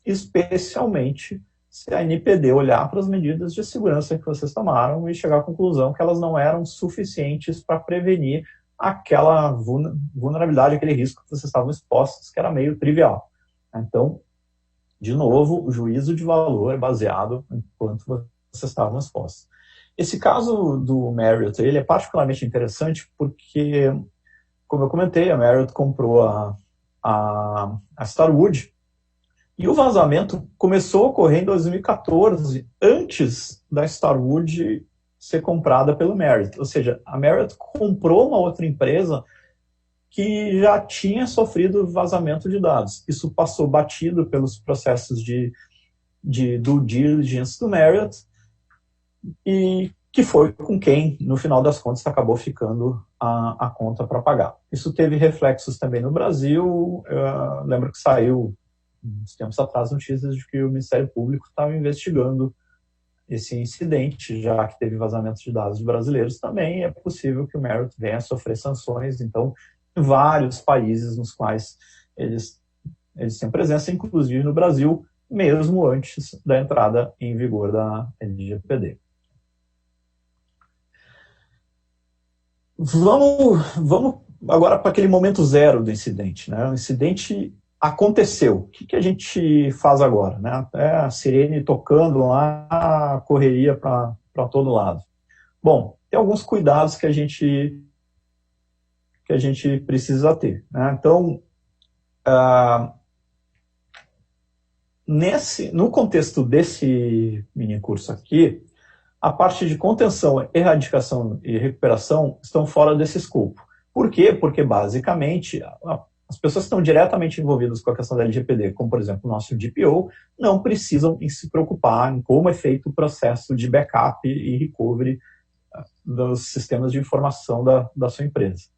[SPEAKER 1] especialmente se a NPD olhar para as medidas de segurança que vocês tomaram e chegar à conclusão que elas não eram suficientes para prevenir aquela vulnerabilidade, aquele risco que vocês estavam expostos, que era meio trivial. Então, de novo, o juízo de valor é baseado em quanto vocês estavam expostos. Esse caso do Marriott, ele é particularmente interessante porque, como eu comentei, a Marriott comprou a Starwood e o vazamento começou a ocorrer em 2014, antes da Starwood ser comprada pelo Marriott. Ou seja, a Marriott comprou uma outra empresa que já tinha sofrido vazamento de dados. Isso passou batido pelos processos de due diligence do Marriott, e que foi com quem, no final das contas, acabou ficando a conta para pagar. Isso teve reflexos também no Brasil. Lembro que saiu, uns tempos atrás, notícias de que o Ministério Público estava investigando esse incidente, já que teve vazamento de dados de brasileiros também. É possível que o Marriott venha a sofrer sanções. Então, vários países nos quais eles têm presença, inclusive no Brasil, mesmo antes da entrada em vigor da LGPD. Vamos agora para aquele momento zero do incidente, né? O incidente aconteceu. O que a gente faz agora, né? Até a sirene tocando lá, a correria para todo lado. Bom, tem alguns cuidados que a gente precisa ter, né? Então, no contexto desse mini curso aqui, a parte de contenção, erradicação e recuperação estão fora desse escopo. Por quê? Porque, basicamente, as pessoas que estão diretamente envolvidas com a questão da LGPD, como, por exemplo, o nosso DPO, não precisam se preocupar em como é feito o processo de backup e recovery dos sistemas de informação da sua empresa.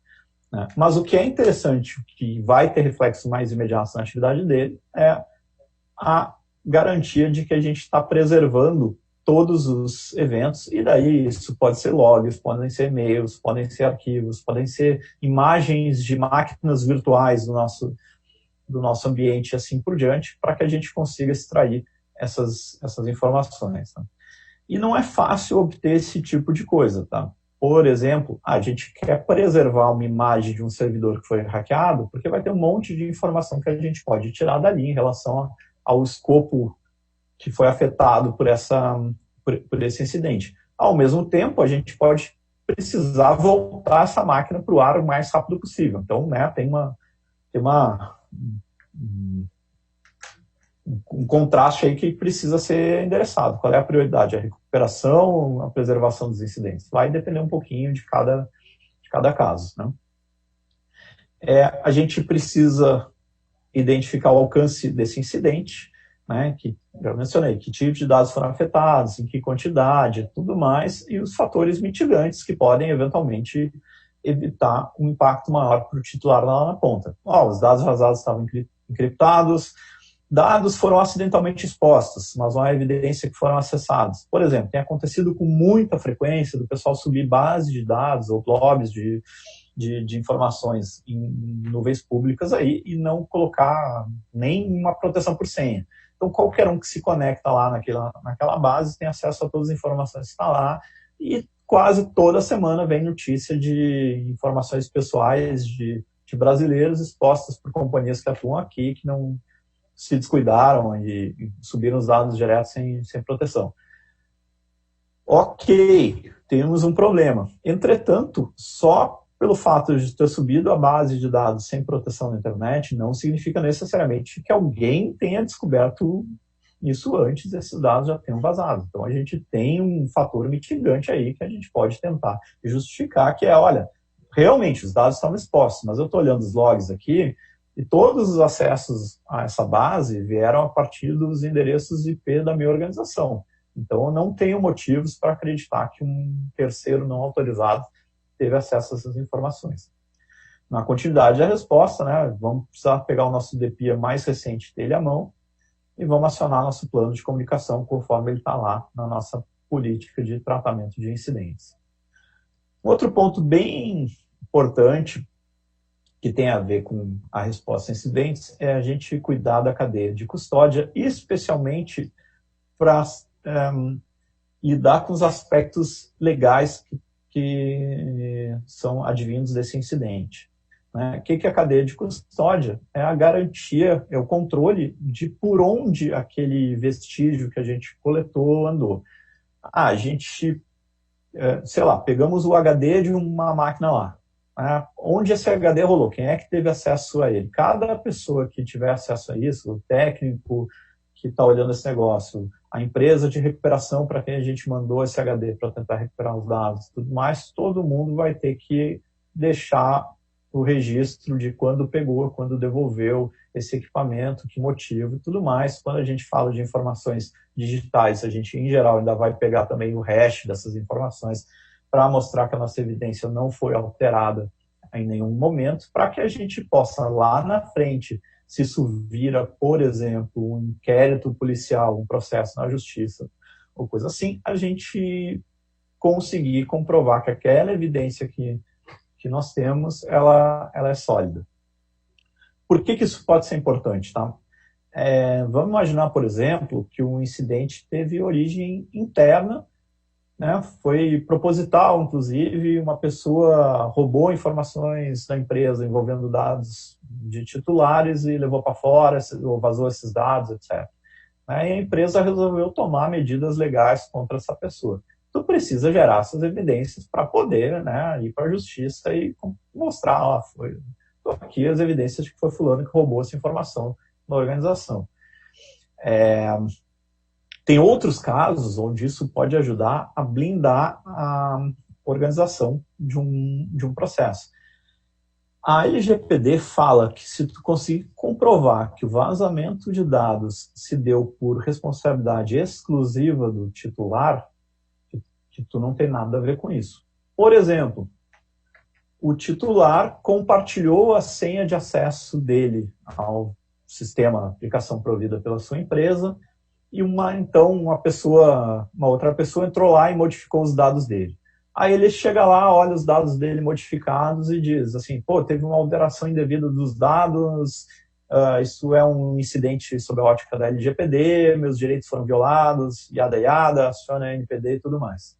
[SPEAKER 1] Mas o que é interessante, que vai ter reflexo mais imediato na atividade dele, é a garantia de que a gente está preservando todos os eventos, e daí isso pode ser logs, podem ser e-mails, podem ser arquivos, podem ser imagens de máquinas virtuais do nosso ambiente e assim por diante, para que a gente consiga extrair essas informações. Tá? E não é fácil obter esse tipo de coisa. Tá? Por exemplo, a gente quer preservar uma imagem de um servidor que foi hackeado, porque vai ter um monte de informação que a gente pode tirar dali em relação ao escopo que foi afetado por esse incidente. Ao mesmo tempo, a gente pode precisar voltar essa máquina para o ar o mais rápido possível. Então, né, tem um contraste aí que precisa ser endereçado. Qual é a prioridade? A recuperação, a preservação dos incidentes? Vai depender um pouquinho de cada caso. Né? A gente precisa identificar o alcance desse incidente, né, que já mencionei, que tipo de dados foram afetados, em que quantidade, tudo mais, e os fatores mitigantes que podem, eventualmente, evitar um impacto maior para o titular lá na ponta. Os dados vazados estavam encriptados, dados foram acidentalmente expostos, mas não há evidência que foram acessados. Por exemplo, tem acontecido com muita frequência do pessoal subir bases de dados ou blobs de informações em nuvens públicas aí e não colocar nem uma proteção por senha. Então, qualquer um que se conecta lá naquela base tem acesso a todas as informações que estão lá, e quase toda semana vem notícia de informações pessoais de brasileiros expostas por companhias que atuam aqui, que não se descuidaram e subiram os dados direto sem proteção. Ok, temos um problema. Entretanto, só pelo fato de ter subido a base de dados sem proteção na internet, não significa necessariamente que alguém tenha descoberto isso antes, esses dados já tenham vazado. Então, a gente tem um fator mitigante aí que a gente pode tentar justificar, que é, olha, realmente os dados estão expostos, mas eu estou olhando os logs aqui e todos os acessos a essa base vieram a partir dos endereços IP da minha organização. Então, eu não tenho motivos para acreditar que um terceiro não autorizado teve acesso a essas informações. Na continuidade da resposta, né, vamos precisar pegar o nosso DPIA mais recente dele à mão e vamos acionar nosso plano de comunicação conforme ele está lá na nossa política de tratamento de incidentes. Outro ponto bem importante que tem a ver com a resposta a incidentes é a gente cuidar da cadeia de custódia, especialmente para lidar com os aspectos legais que são advindos desse incidente. Né? O que é a cadeia de custódia? É a garantia, é o controle de por onde aquele vestígio que a gente coletou andou. A gente, sei lá, pegamos o HD de uma máquina lá. Onde esse HD rolou? Quem é que teve acesso a ele? Cada pessoa que tiver acesso a isso, o técnico que está olhando esse negócio, a empresa de recuperação para quem a gente mandou esse HD para tentar recuperar os dados, tudo mais, todo mundo vai ter que deixar o registro de quando pegou, quando devolveu esse equipamento, que motivo e tudo mais. Quando a gente fala de informações digitais, a gente, em geral, ainda vai pegar também o hash dessas informações para mostrar que a nossa evidência não foi alterada em nenhum momento, para que a gente possa, lá na frente, se isso vira, por exemplo, um inquérito policial, um processo na justiça, ou coisa assim, a gente conseguir comprovar que aquela evidência que nós temos, ela é sólida. Por que isso pode ser importante? Tá? Vamos imaginar, por exemplo, que um incidente teve origem interna, né? Foi proposital, inclusive, uma pessoa roubou informações da empresa envolvendo dados de titulares e levou para fora, ou vazou esses dados, etc. E a empresa resolveu tomar medidas legais contra essa pessoa. Tu precisa gerar essas evidências para poder, né, ir para a justiça e mostrar, foi aqui as evidências de que foi fulano que roubou essa informação da organização. Tem outros casos onde isso pode ajudar a blindar a organização de um processo. A LGPD fala que se tu conseguir comprovar que o vazamento de dados se deu por responsabilidade exclusiva do titular, que tu não tem nada a ver com isso. Por exemplo, o titular compartilhou a senha de acesso dele ao sistema, aplicação provida pela sua empresa, e uma outra pessoa entrou lá e modificou os dados dele. Aí ele chega lá, olha os dados dele modificados e diz assim, teve uma alteração indevida dos dados, isso é um incidente sob a ótica da LGPD, meus direitos foram violados, yada yada, aciona a NPD e tudo mais.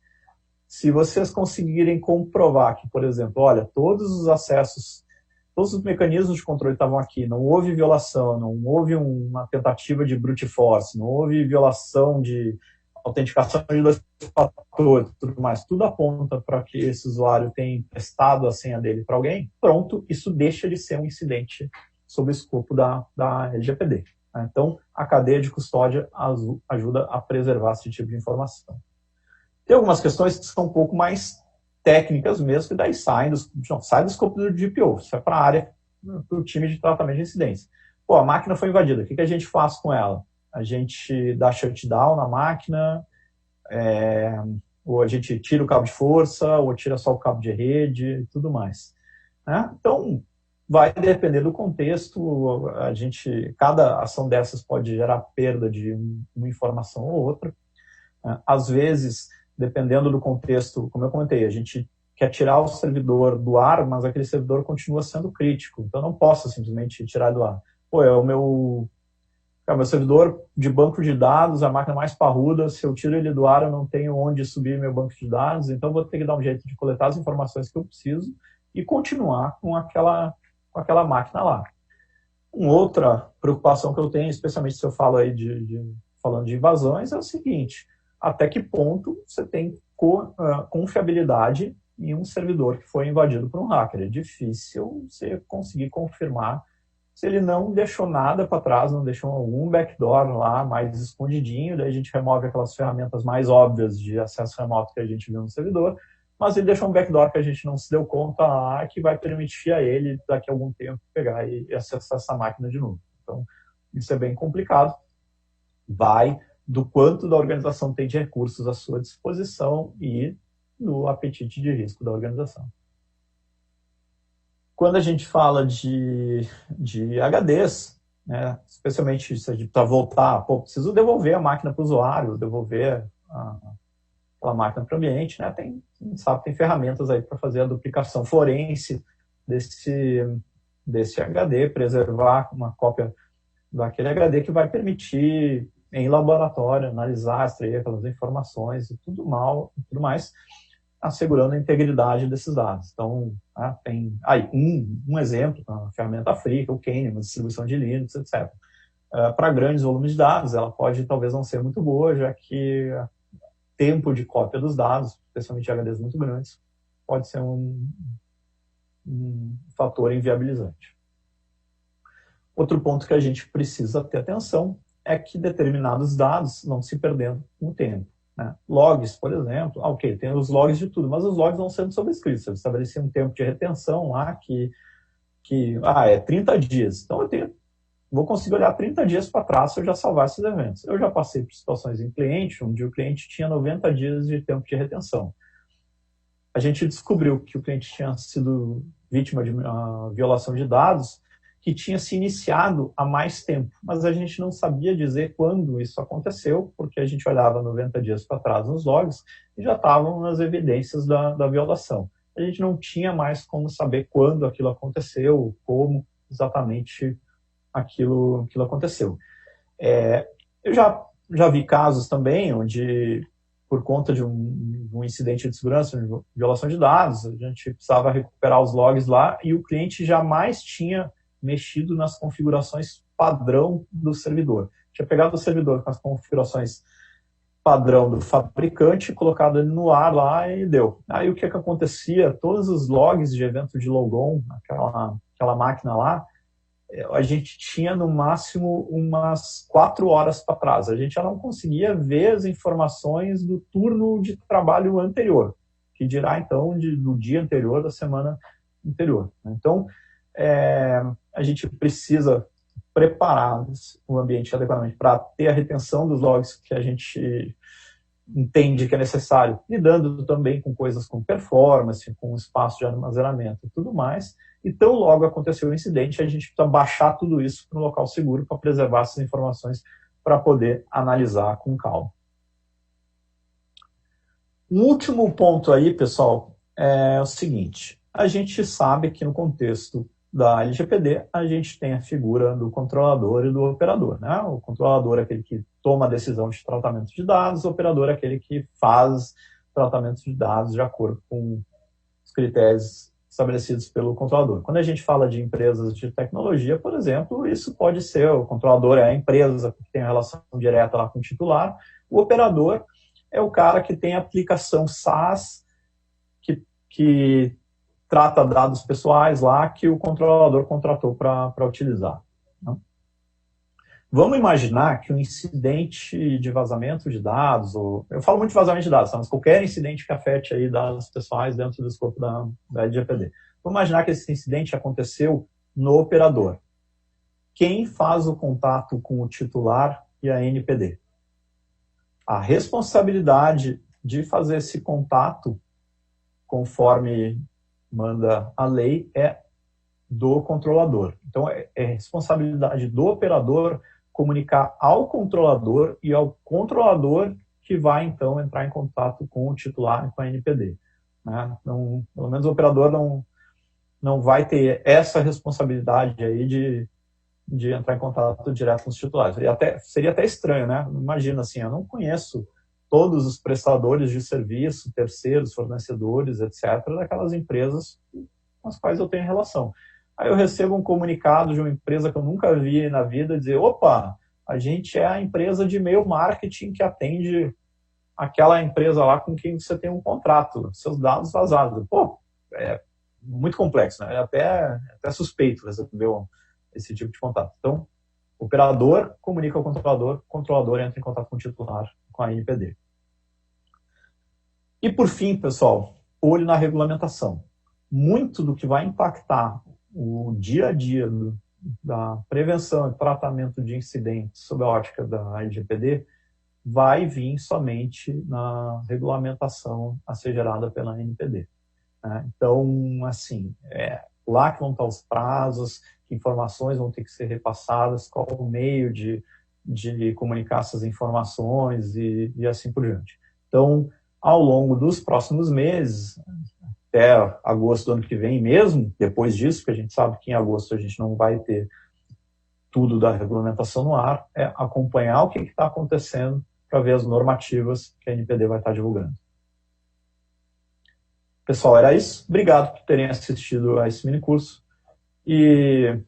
[SPEAKER 1] Se vocês conseguirem comprovar que, por exemplo, olha, todos os acessos, todos os mecanismos de controle estavam aqui, não houve violação, não houve uma tentativa de brute force, não houve violação de autenticação de 2 fatores, tudo mais, tudo aponta para que esse usuário tenha emprestado a senha dele para alguém, pronto, isso deixa de ser um incidente sob o escopo da LGPD. Então, a cadeia de custódia ajuda a preservar esse tipo de informação. Tem algumas questões que são um pouco mais técnicas mesmo, que daí saem do escopo do DPO, isso é para a área, para o time de tratamento de incidência. A máquina foi invadida, o que a gente faz com ela? A gente dá shutdown na máquina, ou a gente tira o cabo de força, ou tira só o cabo de rede e tudo mais. Né? Então, vai depender do contexto, cada ação dessas pode gerar perda de uma informação ou outra. Às vezes, dependendo do contexto, como eu comentei, a gente quer tirar o servidor do ar, mas aquele servidor continua sendo crítico. Então, eu não posso simplesmente tirar do ar. É o meu servidor de banco de dados, a máquina mais parruda, se eu tiro ele do ar, eu não tenho onde subir meu banco de dados, então eu vou ter que dar um jeito de coletar as informações que eu preciso e continuar com aquela máquina lá. Uma outra preocupação que eu tenho, especialmente se eu falo aí falando de invasões, é o seguinte: até que ponto você tem confiabilidade em um servidor que foi invadido por um hacker? É difícil você conseguir confirmar se ele não deixou nada para trás, não deixou algum backdoor lá mais escondidinho, daí a gente remove aquelas ferramentas mais óbvias de acesso remoto que a gente viu no servidor, mas ele deixou um backdoor que a gente não se deu conta lá, que vai permitir a ele, daqui a algum tempo, pegar e acessar essa máquina de novo. Então, isso é bem complicado. Vai do quanto da organização tem de recursos à sua disposição e do apetite de risco da organização. Quando a gente fala de HDs, né, especialmente se a gente precisa voltar, preciso devolver a máquina para o usuário, devolver a máquina para o ambiente, né, tem ferramentas aí para fazer a duplicação forense desse HD, preservar uma cópia daquele HD que vai permitir em laboratório, analisar, extrair aquelas informações e tudo mais, assegurando a integridade desses dados. Então, tem aí um exemplo, a ferramenta Africa, o Kahneman, distribuição de Linux, etc. Para grandes volumes de dados, ela pode talvez não ser muito boa, já que tempo de cópia dos dados, especialmente HDs muito grandes, pode ser um fator inviabilizante. Outro ponto que a gente precisa ter atenção é que determinados dados vão se perdendo com o tempo. Né? Logs, por exemplo, ok, tem os logs de tudo, mas os logs vão sendo sobrescritos. Eu estabeleci um tempo de retenção lá que é 30 dias. Então eu vou conseguir olhar 30 dias para trás se eu já salvar esses eventos. Eu já passei por situações em cliente, onde o cliente tinha 90 dias de tempo de retenção. A gente descobriu que o cliente tinha sido vítima de uma violação de dados que tinha se iniciado há mais tempo, mas a gente não sabia dizer quando isso aconteceu, porque a gente olhava 90 dias para trás nos logs e já estavam as evidências da violação. A gente não tinha mais como saber quando aquilo aconteceu, como exatamente aquilo aconteceu. Eu já vi casos também onde, por conta de um incidente de segurança, de violação de dados, a gente precisava recuperar os logs lá e o cliente jamais tinha mexido nas configurações padrão do servidor. Tinha pegado o servidor com as configurações padrão do fabricante, colocado ele no ar lá e deu. Aí o que acontecia? Todos os logs de evento de logon, aquela máquina lá, a gente tinha no máximo umas 4 horas para trás. A gente já não conseguia ver as informações do turno de trabalho anterior, que dirá então do dia anterior, da semana anterior. Então, a gente precisa preparar o ambiente adequadamente para ter a retenção dos logs que a gente entende que é necessário, lidando também com coisas como performance, com espaço de armazenamento e tudo mais. E tão logo aconteceu o incidente, a gente precisa baixar tudo isso para um local seguro para preservar essas informações para poder analisar com calma. Um último ponto aí, pessoal, é o seguinte. A gente sabe que no contexto da LGPD, a gente tem a figura do controlador e do operador. Né? O controlador é aquele que toma a decisão de tratamento de dados, o operador é aquele que faz tratamento de dados de acordo com os critérios estabelecidos pelo controlador. Quando a gente fala de empresas de tecnologia, por exemplo, isso pode ser, o controlador é a empresa que tem a relação direta lá com o titular, o operador é o cara que tem a aplicação SaaS que trata dados pessoais lá que o controlador contratou para utilizar. Né? Vamos imaginar que um incidente de vazamento de dados, eu falo muito de vazamento de dados, mas qualquer incidente que afete aí dados pessoais dentro do escopo da LGPD. Vamos imaginar que esse incidente aconteceu no operador. Quem faz o contato com o titular e a NPD? A responsabilidade de fazer esse contato, conforme manda a lei, é do controlador. Então, é responsabilidade do operador comunicar ao controlador e ao controlador que vai, então, entrar em contato com o titular e com a NPD. Né? Então, pelo menos o operador não vai ter essa responsabilidade aí de entrar em contato direto com os titulares. Seria até estranho, né? Imagina assim, eu não conheço todos os prestadores de serviço, terceiros, fornecedores, etc., daquelas empresas com as quais eu tenho relação. Aí eu recebo um comunicado de uma empresa que eu nunca vi na vida, dizer, opa, a gente é a empresa de e-mail marketing que atende aquela empresa lá com quem você tem um contrato, seus dados vazados. Pô, é muito complexo, né? É até suspeito receber esse tipo de contato. Então, o operador comunica ao controlador, o controlador entra em contato com o titular, com a NPD. E por fim, pessoal, olho na regulamentação. Muito do que vai impactar o dia a dia da prevenção e tratamento de incidentes sob a ótica da LGPD vai vir somente na regulamentação a ser gerada pela NPD. Né? Então, assim, lá que vão estar os prazos, que informações vão ter que ser repassadas, qual o meio de comunicar essas informações e assim por diante. Então, ao longo dos próximos meses, até agosto do ano que vem mesmo, depois disso, porque a gente sabe que em agosto a gente não vai ter tudo da regulamentação no ar, é acompanhar o que está acontecendo para ver as normativas que a NPD vai estar divulgando. Pessoal, era isso. Obrigado por terem assistido a esse mini curso e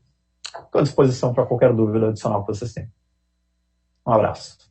[SPEAKER 1] estou à disposição para qualquer dúvida adicional que vocês tenham. Um abraço.